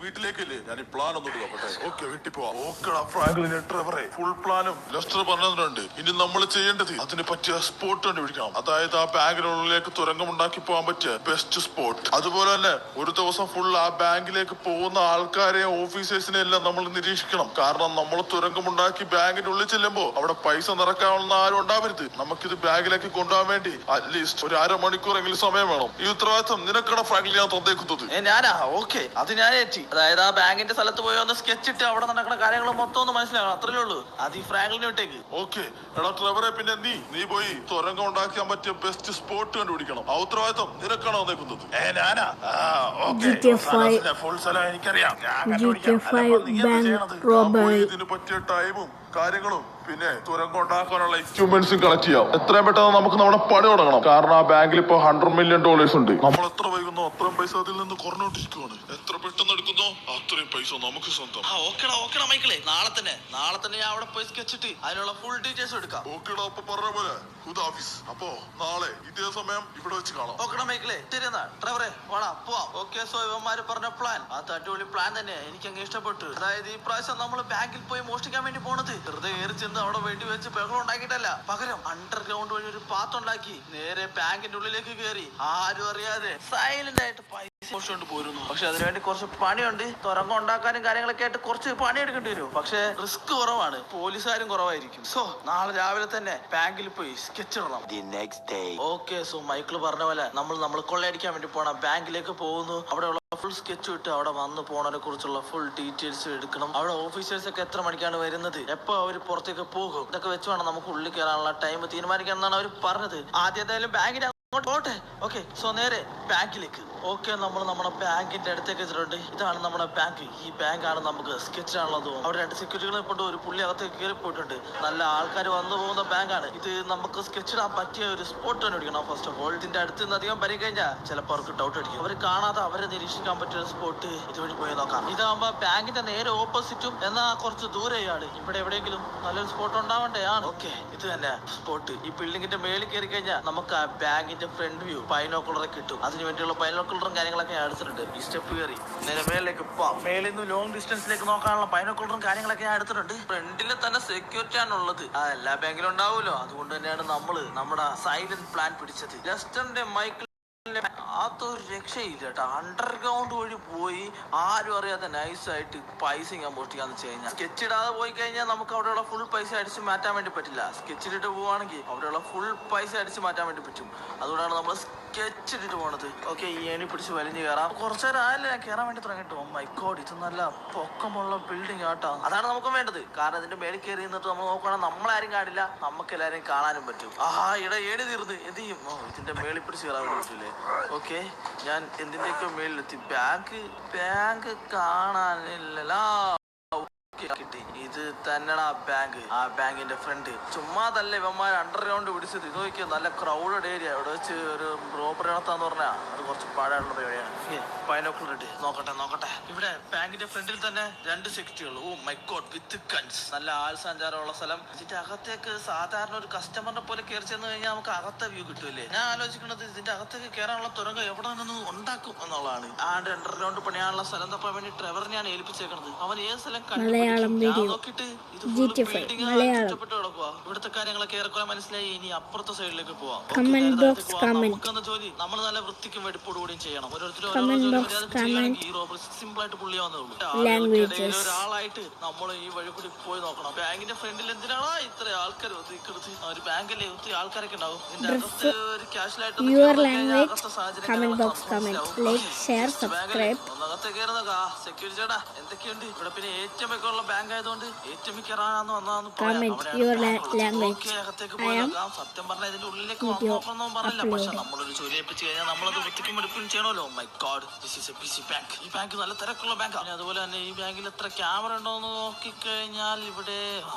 വീട്ടിലേക്കല്ലേ ഞാൻ ഈ പ്ലാൻ ഒന്നും നോക്കട്ടെ. ഓക്കെ, വീട്ടിൽ പോവാം. ഓക്കെടാ ഫ്രാങ്ക്ലിനെ, ട്രെവറെ, ഫുൾ പ്ലാനും ലെസ്റ്റർ പറഞ്ഞിട്ടുണ്ട്. ഇനി നമ്മൾ ചെയ്യേണ്ടത് അതിന് പറ്റിയ സ്പോട്ട് കണ്ടുപിടിക്കണം. അതായത് ആ ബാങ്കിനുള്ളിലേക്ക് തുരങ്കമുണ്ടാക്കി പോകാൻ പറ്റിയ ബെസ്റ്റ് സ്പോട്ട്. അതുപോലെ തന്നെ ഒരു ദിവസം ഫുൾ ആ ബാങ്കിലേക്ക് പോകുന്ന ആൾക്കാരെയും ഓഫീസേഴ്സിനെ എല്ലാം നമ്മൾ നിരീക്ഷിക്കണം. കാരണം നമ്മൾ തുരങ്കമുണ്ടാക്കി ബാങ്കിന്റെ ഉള്ളിൽ ചെല്ലുമ്പോ അവിടെ പൈസ നിറക്കാവുന്ന ആരും ഉണ്ടാവരുത്. നമുക്കിത് ബാങ്കിലേക്ക് കൊണ്ടുപോകാൻ വേണ്ടി അറ്റ്ലീസ്റ്റ് ഒരു അരമണിക്കൂറെങ്കിലും സമയം വേണം. ഈ ഉത്തരവാദിത്തം നിനക്കാണ് ഫ്രാങ്ക്ലിൻ ഞാൻ തന്നേക്കുന്നത്. ഞാനാ ഓക്കെ, അത് ഞാൻ ഏറ്റി. അതായത് ആ ബാങ്കിന്റെ സ്ഥലത്ത് പോയി ഒന്ന് സ്കെച്ച് ഇട്ട് അവിടെ നടക്കുന്ന കാര്യങ്ങൾ മൊത്തം ഒന്ന് മനസ്സിലാക്കണം. അത്രേ ഉള്ളൂ. അത് ഈ ഫ്രാങ്ക്ലിനെ വിട്ടേക്ക്. ഓക്കെ എടാ ട്രെവറെ, പിന്നെ നീ പോയി തുരങ്കം ഉണ്ടാക്കാൻ പറ്റിയ ബെസ്റ്റ് സ്പോട്ട് കണ്ടുപിടിക്കണം. ആ ഉത്തരവാദിത്തം നിനക്കാണ് വന്നേക്കുന്നത്. ഞാനാ ഫുൾ സ്ഥലം എനിക്കറിയാം. ഇതിന് പറ്റിയ ടൈമും കാര്യങ്ങളും പിന്നെ തുരങ്കം ഉണ്ടാക്കാനുള്ള എക്യുപ്മെന്റ്സും കളക്ട് ചെയ്യാം. എത്രയും പെട്ടെന്ന് നമുക്ക് നമ്മുടെ പണി തുടങ്ങണം. കാരണം ആ ബാങ്കിൽ ഇപ്പൊ $100 million ഉണ്ട്. നമ്മൾ എത്ര വൈകുന്നോ അത്രയും പൈസ അതിൽ നിന്ന് കുറഞ്ഞോണ്ടിരിക്കുവാണ്. എത്ര പെട്ടെന്ന് എടുക്കുന്നോ അത്രയും പൈസ നമുക്ക് സ്വന്തം. ഓക്കെടാ മൈക്കിളെ, നാളെ തന്നെ ഞാൻ അവിടെ പോയി സ്കെച്ചിട്ട് അതിനുള്ള ഫുൾ ഡീറ്റെയിൽസ് എടുക്കാം. ഓക്കെടാ, അപ്പൊ പറഞ്ഞ പോലെ ഓഫീസ്. അപ്പോ നാളെ ഇതേ സമയം ഇവിടെ വെച്ച് കാണാം. ഓക്കെടാ മൈക്കിളെ, ശരി എന്നാ ട്രെവറെ വാടാ പോവാം. ഓക്കെ, സോ ഇവന്മാര് പറഞ്ഞ പ്ലാൻ അത് അടിപൊളി പ്ലാൻ തന്നെ. എനിക്ക് അങ്ങ് ഇഷ്ടപ്പെട്ടു. അതായത് ഈ പ്രാവശ്യം നമ്മൾ ബാങ്കിൽ പോയി മോഷ്ടിക്കാൻ വേണ്ടി പോണത് വെറുതെ കയറി ചെന്ന് അവിടെ വേണ്ടി വെച്ച് ബഹളം ഉണ്ടാക്കിയിട്ടല്ല, പകരം അണ്ടർഗ്രൗണ്ട് വഴി ഒരു പാത്ത് ഉണ്ടാക്കി നേരെ ബാങ്കിന്റെ ഉള്ളിലേക്ക് കയറി ആരും അറിയാതെ സൈലന്റ് ആയിട്ട് പൈസ മോഷിച്ചുകൊണ്ട് പോരുന്നു. പക്ഷെ അതിനുവേണ്ടി കുറച്ച് പണിയുണ്ട്. തുരങ്കം ഉണ്ടാക്കാനും കാര്യങ്ങളൊക്കെ ആയിട്ട് കുറച്ച് പണി എടുക്കേണ്ടി വരും. പക്ഷെ റിസ്ക് കുറവാണ്, പോലീസുകാരും കുറവായിരിക്കും. സോ നാളെ രാവിലെ തന്നെ ബാങ്കിൽ പോയി സ്കെച്ച് ഇടണം. ഓക്കെ, സോ മൈക്കിള് പറഞ്ഞ പോലെ നമ്മൾ കൊള്ളയടിക്കാൻ വേണ്ടി പോണം. ബാങ്കിലേക്ക് പോകുന്നു, അവിടെയുള്ള ഫുൾ സ്കെച്ച് ഇട്ട് അവിടെ വന്ന് പോണതിനെ കുറിച്ചുള്ള ഫുൾ ഡീറ്റെയിൽസ് എടുക്കണം. അവിടെ ഓഫീസേഴ്സ് ഒക്കെ എത്ര മണിക്കാണ് വരുന്നത്, എപ്പോ അവര് പുറത്തേക്ക് പോകും, ഇതൊക്കെ വെച്ച് വേണം നമുക്ക് ഉള്ളിൽ കയറാനുള്ള ടൈം തീരുമാനിക്കാൻ എന്നാണ് അവർ പറഞ്ഞത്. ആദ്യം എന്തായാലും ബാങ്കിന്റെ അങ്ങോട്ട് പോട്ടെ. ഓക്കെ, സോ നേരെ ബാങ്കിലേക്ക്. ഓക്കെ, നമ്മൾ നമ്മുടെ ബാങ്കിന്റെ അടുത്തേക്ക് എത്തിയിട്ടുണ്ട്. ഇതാണ് നമ്മുടെ ബാങ്ക്. ഈ ബാങ്കാണ് നമുക്ക് സ്കെച്ച് ആണുള്ളത്. അവിടെ 2 സെക്യൂരിറ്റികളെ കൊണ്ട് ഒരു പുള്ളി അകത്തേക്ക് കയറി പോയിട്ടുണ്ട്. നല്ല ആൾക്കാർ വന്നു പോകുന്ന ബാങ്കാണ് ഇത്. നമുക്ക് സ്കെച്ച് ഇടാൻ പറ്റിയ ഒരു സ്പോട്ട് കണ്ടുപിടിക്കണം. ഫസ്റ്റ് ഓഫ് ഓൾ ഇതിന്റെ അടുത്ത് നിന്ന് അധികം വരി കഴിഞ്ഞാൽ ചിലപ്പോൾ അവർക്ക് ഡൗട്ട് അടിക്കും. അവർ കാണാതെ അവരെ നിരീക്ഷിക്കാൻ പറ്റിയ ഒരു സ്പോട്ട് ഇതുവഴി പോയി നോക്കാം. ഇതാകുമ്പോ ബാങ്കിന്റെ നേരെ ഓപ്പോസിറ്റും എന്നാ കുറച്ച് ദൂരെയാണ്. ഇവിടെ എവിടെയെങ്കിലും നല്ലൊരു സ്പോട്ട് ഉണ്ടാവണ്ടേ ആണ്. ഓക്കെ, ഇത് തന്നെ സ്പോട്ട്. ഈ ബിൽഡിങ്ങിന്റെ മേളിൽ കയറി കഴിഞ്ഞാൽ നമുക്ക് ആ ബാങ്കിന്റെ ഫ്രണ്ട് വ്യൂ ബൈനോക്കുലറെ കിട്ടും. അതിന് വേണ്ടിയുള്ള ബൈനോക്കുലറും കാര്യങ്ങളൊക്കെ ഞാൻ എടുത്തിട്ടുണ്ട്. ഈ സ്റ്റെപ്പ് കയറി നേരെ മേളിലേക്ക് പോവാം. മേളിൽ നിന്ന് ലോങ് ഡിസ്റ്റൻസിലേക്ക് നോക്കാനുള്ള ബൈനോക്കുലറും കാര്യങ്ങളൊക്കെ ഞാൻ എടുത്തിട്ടുണ്ട്. ഫ്രണ്ടിൽ തന്നെ സെക്യൂരിറ്റി ആണുള്ളത്. എല്ലാ ബാങ്കിലും ഉണ്ടാവുമല്ലോ. അതുകൊണ്ട് തന്നെയാണ് നമ്മുടെ സൈലന്റ് പ്ലാൻ പിടിച്ചത്. ജസ്റ്റിന്റെ മൈക്കിൾ അതൊരു രക്ഷയില്ല കേട്ടോ. അണ്ടർഗ്രൗണ്ട് വഴി പോയി ആരും അറിയാതെ നൈസായിട്ട് പൈസ ഞാൻ മോഷ്ടിക്കാന്ന് വെച്ച് കഴിഞ്ഞാൽ സ്കെച്ച് ഇടാതെ പോയി കഴിഞ്ഞാൽ നമുക്ക് അവിടെയുള്ള ഫുൾ പൈസ അടിച്ച് മാറ്റാൻ വേണ്ടി പറ്റില്ല. സ്കെച്ചിലിട്ട് പോവാണെങ്കിൽ അവിടെയുള്ള ഫുൾ പൈസ അടിച്ച് മാറ്റാൻ വേണ്ടി പറ്റും. അതുകൊണ്ടാണ് നമ്മൾ സ്കെച്ച് ഇട്ടിട്ട് പോണത്. ഓക്കെ, ഈ ഏണി പിടിച്ച് വലിഞ്ഞ് കയറാം. കുറച്ചു നേരം ആയല്ലേ ഞാൻ കയറാൻ വേണ്ടി തുടങ്ങിട്ടോ. മൈ ഗോഡ്, ഇത് നല്ല പൊക്കമുള്ള ബിൽഡിംഗ് ആട്ടോ. അതാണ് നമുക്ക് വേണ്ടത്. കാരണം ഇതിന്റെ മേളിൽ കയറി നിന്നിട്ട് നമ്മൾ നോക്കുകയാണെങ്കിൽ നമ്മളാരും കാണില്ല, നമുക്ക് എല്ലാവരും കാണാനും പറ്റും. ഏണി തീർന്ന് എന്ത് ചെയ്യും? ഇതിന്റെ മേളിൽ പിടിച്ച് കയറാൻ വേണ്ടി പറ്റൂലേ. ഓക്കെ, ഞാൻ എന്തിന്റെയൊക്കെ മേളിലെത്തി. ബാങ്ക് കാണാനില്ലല്ലോ. കിട്ടി, ഇത് തന്നെയാണ് ആ ബാങ്ക്. ആ ബാങ്കിന്റെ ഫ്രണ്ട്. ചുമ്മാതല്ല ഇവന്മാർ അണ്ടർഗ്രൗണ്ട് പിടിച്ചത്. ഇത് നോക്കിയോ, നല്ല ക്രൗഡഡ് ഏരിയ. ഇവിടെ വെച്ച് ഒരു റോബറി നടത്താന്ന് പറഞ്ഞാൽ അത് കുറച്ച് പാടാനുള്ള പരിപാടിയാണ്. ബൈനോക്കുലർ ഇട്ട് നോക്കട്ടെ. ഇവിടെ ബാങ്കിന്റെ ഫ്രണ്ടിൽ തന്നെ 2 സെക്യൂരിറ്റികൾ. Oh my god, with guns. നല്ല ആൾ സഞ്ചാരമുള്ള സ്ഥലം. ഇതിന്റെ അകത്തേക്ക് സാധാരണ ഒരു കസ്റ്റമറിനെ പോലെ കയറി ചെന്ന് കഴിഞ്ഞാൽ നമുക്ക് അകത്തെ വ്യൂ കിട്ടൂലേ. ഞാൻ ആലോചിക്കുന്നത് ഇതിന്റെ അകത്തേക്ക് കയറാനുള്ള തുരങ്കം എവിടെ നിന്ന് ഉണ്ടാക്കും എന്നുള്ളതാണ്. ആണ്ട് അണ്ടർഗ്രൗണ്ട് പണിയാനുള്ള സ്ഥലം തപ്പാൻ വേണ്ടി ട്രെവറിനെയാണ് ഏൽപ്പിച്ചേക്കുന്നത്. അവൻ ഏത് സ്ഥലം നോക്കിട്ട് ഇവിടുത്തെ കാര്യങ്ങളൊക്കെ ഏറെക്കുറെ മനസ്സിലായി. ഇനി അപ്പുറത്തെ സൈഡിലേക്ക് പോവാം. ജോലി നമ്മൾ നല്ല വൃത്തിക്കും വെടിപ്പോടുകൂടിയും ചെയ്യണം. സിമ്പിൾ ആയിട്ട് പുള്ളി വന്നേ ഒരാളായിട്ട് നമ്മൾ ഈ വഴി കൂടി പോയി നോക്കണം. ബാങ്കിന്റെ ഫ്രണ്ടിൽ എന്തിനാണോ ഇത്ര ആൾക്കാർ ഒതുക്കരുത്? ഒരു ബാങ്കല്ലേ ഒത്തിരി ആൾക്കാരൊക്കെ ഉണ്ടാവും. ഇതിന്റെ അകത്ത് ഒരു ക്യാഷ്വലായിട്ട് ഒന്നകത്തെ കയറുന്ന സെക്യൂരിറ്റി ചേട്ടാ എന്തൊക്കെയുണ്ട് ഇവിടെ? പിന്നെ ATM ഒക്കെ ഉള്ള ബാങ്ക് ആയതുകൊണ്ട് ATM കയറാനാന്ന് വന്നാന്ന് അകത്തേക്ക് പോകാം. സത്യം പറഞ്ഞാൽ ഇതിന്റെ ഉള്ളിലേക്ക് നോക്കണമെന്നും പറഞ്ഞില്ല. പക്ഷെ നമ്മളൊരു ജോലി ഏൽപ്പിച്ച് കഴിഞ്ഞാൽ നമ്മളത് വൃത്തിക്കും വെടുപ്പിനും ചെയ്യണമല്ലോ. My god, this is a busy bank. ഈ ബാങ്ക് നല്ല തിരക്കുള്ള ബാങ്കാണ്. അതുപോലെ തന്നെ ഈ ബാങ്കിൽ എത്ര ക്യാമറ ഉണ്ടോന്ന് നോക്കിക്കഴിഞ്ഞാൽ ഇവിടെ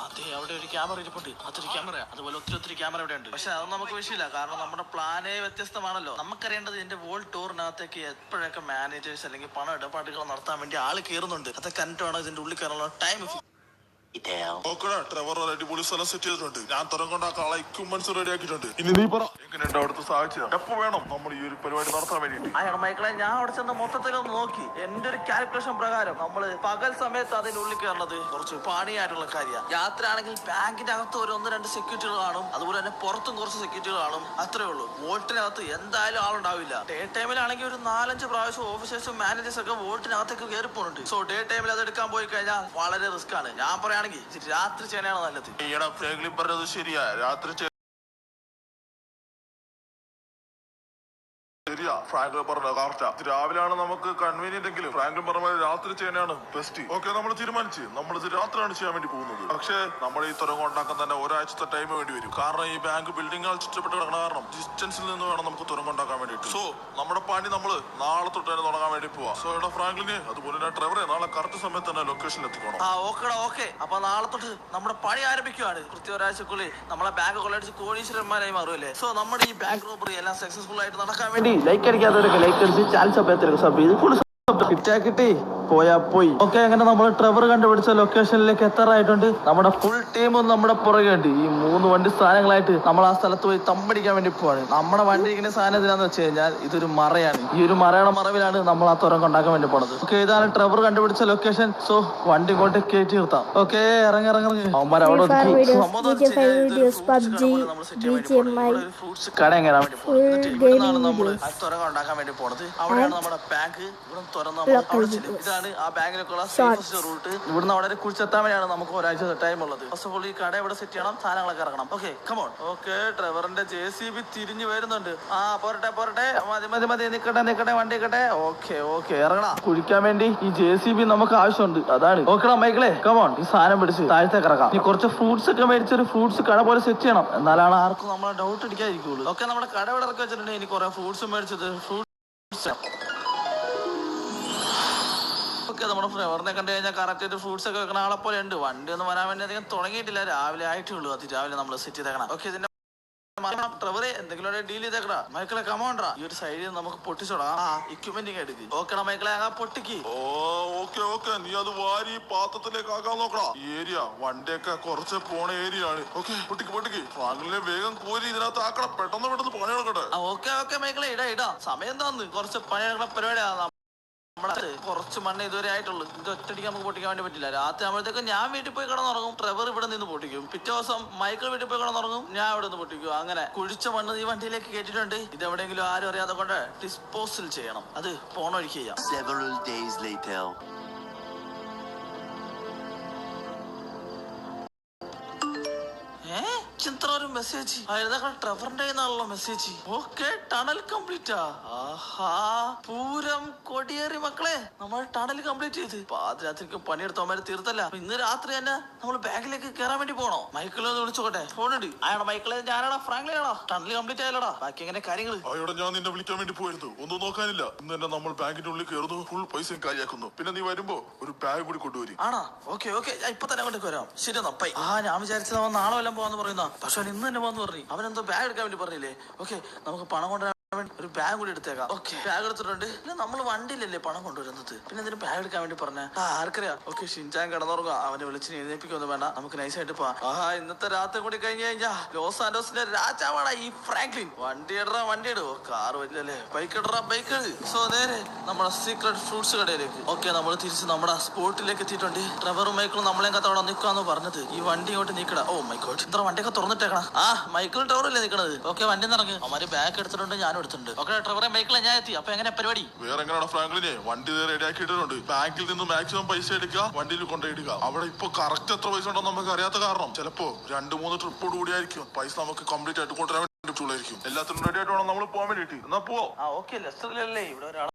അവിടെ ഒരു ക്യാമറ ഇരിപ്പുണ്ട്. അതൊരു ക്യാമറ. അതുപോലെ ഒത്തിരി ക്യാമറ ഇവിടെ ഉണ്ട്. പക്ഷെ അത് നമുക്ക് വിഷയമില്ല. കാരണം നമ്മുടെ പ്ലാനേ വ്യത്യസ്തമാണല്ലോ. നമുക്കറിയേണ്ടത് ഇതിന്റെ വേൾഡ് ടൂറിനകത്തേക്ക് എപ്പോഴൊക്കെ മാനേജേഴ്സ് അല്ലെങ്കിൽ പണം ഇടപാടുകൾ നടത്താൻ വേണ്ടി ആള് കയറുന്നുണ്ട്. അതൊക്കെ കണ്ടിട്ടാണ് ഇതിന്റെ ഉള്ളിൽ കയറാനുള്ള ടൈം ഓക്കെടാ, ട്രെവർ അടിപൊളി സ്ഥലം സെറ്റ് ചെയ്തിട്ടുണ്ട്. ഞാൻ തുറങ്കൊണ്ടാക്കാനുള്ള എക്യുപ്മെന്റ്സ് റെഡി ആക്കിയിട്ടുണ്ട്. ഇനി നീ പറ, എങ്ങനെയുണ്ട് അവിടുത്തെ സാഹചര്യം? എപ്പോ വേണം നമ്മൾ ഈ ഒരു പരിപാടി നടത്താൻ വേണ്ടിട്ട്? അയാൾ മൈക്കിളെ, ഞാൻ അവിടെ ചെന്ന് മൊത്തത്തിലൊന്ന് നോക്കി. എന്റെ ഒരു കാൽക്കുലേഷൻ പ്രകാരം നമ്മള് പകൽ സമയത്ത് അതിനുള്ളിൽ കയറുന്നത് കുറച്ച് പണിയായിട്ടുള്ള കാര്യമാണ്. യാത്രയാണെങ്കിൽ ബാങ്കിന്റെ അകത്ത് ഒരു 1-2 സെക്യൂരിറ്റികൾ കാണും, അതുപോലെ തന്നെ പുറത്തും കുറച്ച് സെക്യൂരിറ്റികൾ കാണും. അത്രേ ഉള്ളൂ. വോട്ടിനകത്ത് എന്തായാലും ആളുണ്ടാവില്ല. ഡേ ടൈമിലാണെങ്കിൽ ഒരു 4-5 പ്രാവശ്യം ഓഫീസേഴ്സും മാനേജേഴ്സ് ഒക്കെ വോട്ടിനകത്തേക്ക് കയറി പോകുന്നുണ്ട്. സോ ഡേ ടൈമിൽ അത് എടുക്കാൻ പോയി കഴിഞ്ഞാൽ വളരെ റിസ്ക് ആണ്. ഞാൻ പറയുകയാണെങ്കിൽ രാത്രി ചെയ്യാനാണ് നല്ലത്. ഈയിടെ ഫ്രാങ്ക്ലിൻ പറഞ്ഞത് ശരിയാ, രാത്രി ശരിയാ. ഫ്രാങ്ക്ലിൻ പറഞ്ഞ കറക്റ്റാ. രാവിലെയാണ് നമുക്ക് കൺവീനിയന്റ് എങ്കിലും ഫ്രാങ്ക്ലിൻ പറഞ്ഞ രാത്രി ചെയ്യാനാണ് ബെസ്റ്റ്. ഓക്കെ, നമ്മൾ തീരുമാനിച്ച് നമ്മളിത് രാത്രിയാണ് ചെയ്യാൻ വേണ്ടി പോകുന്നത്. പക്ഷേ നമ്മൾ ഈ തുറങ്കം ഉണ്ടാക്കാൻ തന്നെ ഒരാഴ്ചത്തെ ടൈം വേണ്ടി വരും. കാരണം ഈ ബാങ്ക് ബിൽഡിങ്ങുകൾ ചുറ്റപ്പെട്ട് കിടക്കുന്ന കാരണം ഡിസ്റ്റൻസിൽ നിന്ന് വേണം നമുക്ക് തുറങ്കം ഉണ്ടാക്കാൻ വേണ്ടിയിട്ട്. സോ നമ്മുടെ പണി നമ്മൾ നാളെ തൊട്ട് തന്നെ തുടങ്ങാൻ വേണ്ടി പോവാം. സോ ഇവിടെ ഫ്രാങ്ക്ലിന് അതുപോലെ തന്നെ ട്രെവറെ നാളെ കറക്റ്റ് സമയത്ത് തന്നെ ലൊക്കേഷനിൽ എത്തിക്കണം. ഓക്കെടാ, ഓക്കെ. അപ്പൊ നാളെ തൊട്ട് നമ്മുടെ പണി ആരംഭിക്കുവാണ്. കൃത്യ ഒരാഴ്ചക്കുള്ളിൽ നമ്മളെ ബാങ്ക് കൊള്ളടിച്ച് കോടീശ്വരന്മാരായി മാറുമല്ലേ. സോ നമ്മുടെ ഈ ബാങ്ക് റോബറി എല്ലാം സക്സസ്ഫുൾ ആയിട്ട് നടക്കാൻ വേണ്ടി ലൈക്ക് അടിക്കാത്തവരൊക്കെ ലൈക്ക് അടിച്ച് ചാനൽ സബ് ചെയ്ത് ഫുൾ കിട്ടി പോയാ പോയി. ഓക്കെ, അങ്ങനെ നമ്മൾ ട്രെവർ കണ്ടുപിടിച്ച ലൊക്കേഷനിലേക്ക് എത്താറായിട്ടുണ്ട്. നമ്മുടെ ഫുൾ ടീമും നമ്മുടെ പുറകെ ഉണ്ട്. ഈ 3 വണ്ടി സ്ഥാനങ്ങളായിട്ട് നമ്മൾ ആ സ്ഥലത്ത് പോയി തമ്പടിക്കാൻ വേണ്ടി പോവാണ്. നമ്മുടെ വണ്ടി ഇങ്ങനെ സാധനം എന്തിനാന്ന് വെച്ച് കഴിഞ്ഞാൽ ഇതൊരു മറയാണ്. ഈ ഒരു മറയുടെ മറവിലാണ് നമ്മൾ ആ തുറങ്കം ഉണ്ടാക്കാൻ വേണ്ടി പോണത്. ഓക്കെ, ഇതാണ് ട്രെവർ കണ്ടുപിടിച്ച ലൊക്കേഷൻ. സോ വണ്ടി കൊണ്ട് കയറ്റി നിർത്താം. ഓക്കെ, ഇറങ്ങി അവന്മാർ അവിടെ കട എങ്ങനെ നമ്മൾ തുറങ്കം ഉണ്ടാക്കാൻ വേണ്ടി പോണത്. അവിടെയാണ് നമ്മുടെ ബാങ്ക്. ഇവിടെ തുറന്ന് ഇതാണ് ആ ബാങ്കിലേക്കുള്ള സേഫസ്റ്റ് റൂട്ട്. ഇവിടുന്ന് അവിടെ കുറിച്ചെത്താൻ വേണ്ടിയാണ് നമുക്ക് ഒരാഴ്ച ടൈം ഉള്ളത്. ഫസ്റ്റ് ഓഫ് ഓൾ ഈ കട ഇവിടെ സെറ്റ് ചെയ്യണം, സാധനങ്ങളൊക്കെ ഇറങ്ങണം. Okay, come on. ഓക്കെ, ട്രെവറിന്റെ JCB തിരിഞ്ഞു വരുന്നുണ്ട്. പോരട്ടെ മതി നിക്കട്ടെ വണ്ടി നിക്കട്ടെ. ഓക്കെ ഇറങ്ങണം. കുഴിക്കാൻ വേണ്ടി ഈ JCB നമുക്ക് ആവശ്യമുണ്ട്. അതാണ്. ഓക്കെടാ മൈക്കിളെ, കമോൺ. ഈ സാധനം പിടിച്ച് താഴത്തേക്ക് ഇറക്കാം. ഈ കുറച്ച് ഫ്രൂട്ട്സ് ഒക്കെ മേടിച്ചൊരു ഫ്രൂട്ട്സ് കട പോലെ സെറ്റ് ചെയ്യണം. എന്നാലാണ് ആർക്കും നമ്മളെ ഡൗട്ട് അടിക്കാതിരിക്കുള്ളൂ. ഓക്കെ, നമ്മുടെ കട ഇവിടെ ഇറക്കി വെച്ചിട്ടുണ്ട്. ഇനി കുറെ ഫ്രൂട്ട്സ് മേടിച്ചത് നമ്മുടെ ഫ്ലവറിനെ കണ്ടു കഴിഞ്ഞാൽ കറക്റ്റ് ആയിട്ട് ഫ്രൂട്ട്സ് ഒക്കെ വെക്കണ ആളെ പോലെ ഉണ്ട്. വണ്ടി ഒന്നും വരാൻ വേണ്ടി അധികം തുടങ്ങിയിട്ടില്ല. രാവിലെ ആയിട്ടേ ഉള്ളൂ. രാവിലെ നമ്മൾ സെറ്റ് ചെയ്തേക്കണം. ഓക്കെ, ഇതിന്റെ ട്രെവറെ എന്തെങ്കിലും ഡീൽ ചെയ്തേക്കടാ. മൈക്കിളെ കമോണ്ടാ. ഈ ഒരു സൈഡിൽ നമുക്ക് പൊട്ടിച്ചോടാം. ഇക്വിപ്മെന്റിങ് എടുക്ക്. ഓക്കെടാ മൈക്കിളെ, പൊട്ടിക്ക്. ഓക്കെ, നീ അത് വാരി പാത്രത്തിലേക്ക് ആക്കാൻ നോക്കടാ. ഈ ഏരിയ വണ്ടിയൊക്കെ കുറച്ച് പോണ ഏരിയ ആണ്. ഓക്കെ, പൊട്ടിക്ക്. ഫ്രാങ്ക്ലിനെ വേഗം കോരി ഇതിനകത്ത് ആക്കണം. പെട്ടെന്ന് പണി നടക്കട്ടെ. ഓക്കെ മൈക്കിളെ, ഇടാ. സമയം എന്താന്ന് കുറച്ച് പണിയെടുക്കുന്ന പരിപാടിയാണ്. നമ്മളെ കുറച്ച് മണ്ണ് ഇതുവരെ ആയിട്ടുള്ളൂ. ഇത് ഒറ്റടിക്ക് നമുക്ക് പൊട്ടിക്കാൻ വേണ്ടി പറ്റില്ല. രാത്രി ആകുമ്പോഴത്തേക്ക് ഞാൻ വീട്ടിൽ പോയി കിടന്നുറങ്ങും. ട്രെവർ ഇവിടെ നിന്ന് പൊട്ടിക്കും. പിറ്റേ ദിവസം മൈക്കിൾ വീട്ടിൽ പോയി കിടന്നുറങ്ങും. ഞാൻ ഇവിടെ നിന്ന് പൊട്ടിക്കും. അങ്ങനെ കുഴിച്ച മണ്ണ് ഈ വണ്ടിയിലേക്ക് കേട്ടിട്ടുണ്ട്. ഇത് എവിടെയെങ്കിലും ആരും അറിയാതെ കൊണ്ട് ഡിസ്പോസൽ ചെയ്യണം. അത് പോണ വഴിക്ക് ചെയ്യാം. Several days later. ഇത്ര ഒരു മെസ്സേജ് ട്രെവറിന്റെ മെസ്സേജ്. Okay, tunnel complete. ആഹാ, പൂരം കൊടിയേറി മക്കളെ. നമ്മൾ ടണൽ കംപ്ലീറ്റ് ചെയ്ത് പാതിരാത്രിക്ക് പണിയെടുത്തവന്മാര് തീർത്തല്ല. ഇന്ന് രാത്രി തന്നെ നമ്മൾ ബാങ്കിലേക്ക് കയറാൻ വേണ്ടി പോണോ? മൈക്കിളെ ഒന്ന് വിളിച്ചോട്ടെ. ഫോണുണ്ട്. അയാളെ മൈക്കിളെ, ഞാനാടാ ഫ്രാങ്ക്ലിനാടാ. Tunnel complete ആയാലോടാ. ബാക്കി എങ്ങനെ കാര്യങ്ങൾ? ഞാൻ നിന്നെ വിളിക്കാൻ വേണ്ടി പോയിരുന്നു. ഒന്നും നോക്കാനില്ല. ഇന്ന് തന്നെ നമ്മൾ ബാങ്കിന്റെ ഉള്ളിൽ കയറുന്നു. ഫുൾ പൈസയും കാര്യമാക്കുന്നു. പിന്നെ നീ വരുമ്പോ ഒരു ബാഗ് കൂടി കൊണ്ടുവരും. ആണോ? ഓക്കെ, ഇപ്പൊ തന്നെ കൊണ്ടേക്ക് വരാം. ശരി നപ്പൈ. ഞാൻ വിചാരിച്ചത് അവൻ നാളെ വല്ലതും പോവാന്ന് പറയുന്ന. പക്ഷെ അവൻ ഇന്ന് തന്നെ പോവാന്ന് പറഞ്ഞു. അവനെന്തോ ബാഗ് എടുക്കാൻ വേണ്ടി പറഞ്ഞില്ലേ? ഓക്കെ, നമുക്ക് പണം കൊണ്ടുവരാൻ ഒരു ബാഗ് കൂടി എടുത്തേക്കാം. ഓക്കെ, ബാഗ് എടുത്തിട്ടുണ്ട്. പിന്നെ നമ്മൾ വണ്ടിയിലല്ലേ പണം കൊണ്ടുവരുന്നത്. പിന്നെ എന്തിനും ബാഗ് എടുക്കാൻ വേണ്ടി പറഞ്ഞ ആർക്കറിയാം. ഓക്കെ, ഷിൻചാൻ കിടന്നുറങ്ങുക. അവനെ വിളിച്ച് എഴുന്നേപ്പിക്കൊന്നും വേണ്ട. നമുക്ക് നൈസായിട്ട് പോവാം. ഇന്നത്തെ രാത്രി കൂടി കഴിഞ്ഞു കഴിഞ്ഞാൽ ലോസ് ആൻഡോസിന്റെ രാജാവാണ് ഈ ഫ്രാങ്ക്ലിൻ. വണ്ടി ഇടോ. കാർ വരില്ലല്ലേ. Bike bike. സോ നേരെ നമ്മുടെ സീക്രട്ട് ഫ്രൂട്ട്സ് കടയിലേക്ക്. ഓക്കെ, നമ്മൾ തിരിച്ച് നമ്മുടെ സ്പോട്ടിലേക്ക് എത്തിയിട്ടുണ്ട്. ട്രെവറും മൈക്കിളും നമ്മളെയും കത്ത് അവിടെ നിൽക്കാന്ന് പറഞ്ഞത്. ഈ വണ്ടി ഇങ്ങോട്ട് നീക്കടാ. ഓ മൈ ഗോഡ്, ഇത്ര വണ്ടിയൊക്കെ തുറന്നിട്ടേക്കണം. മൈക്കിളും ട്രെവറല്ലേ നിൽക്കണത്. ഓക്കെ, വണ്ടി നിറങ്ങി. അവര് ബാഗ് എടുത്തിട്ടുണ്ട്, ഞാനും എടുത്തിട്ടുണ്ട്. ഓക്കെ, ട്രെവറെ മൈക്കിളെ ഞാൻ എത്തി. അപ്പൊ എങ്ങനെ പരിപാടി? വേറെ എങ്ങനെയാണ് ഫ്രാങ്ക്ലിനെ? വണ്ടി റെഡി ആക്കിയിട്ടുണ്ട്. ബാങ്കിൽ നിന്ന് മാക്സിമം പൈസ എടുക്കുക, വണ്ടിയിൽ കൊണ്ടുപോയിടുക. അവിടെ ഇപ്പൊ കറക്റ്റ് എത്ര പൈസ ഉണ്ടോ നമുക്ക് അറിയാത്ത കാരണം ചിലപ്പോ 2-3 ട്രിപ്പോട് കൂടിയായിരിക്കും പൈസ നമുക്ക് കംപ്ലീറ്റ് ആയിട്ട് കൊണ്ടുവരാൻ വേണ്ടി. എല്ലാത്തിനും റെഡി ആയിട്ട് വേണം നമ്മൾ പോകാൻ വേണ്ടിട്ട്. എന്നാ പോവാം. ഓക്കെ, ലെസ്റ്ററിലല്ലേ ഇവിടെ ഒരാൾ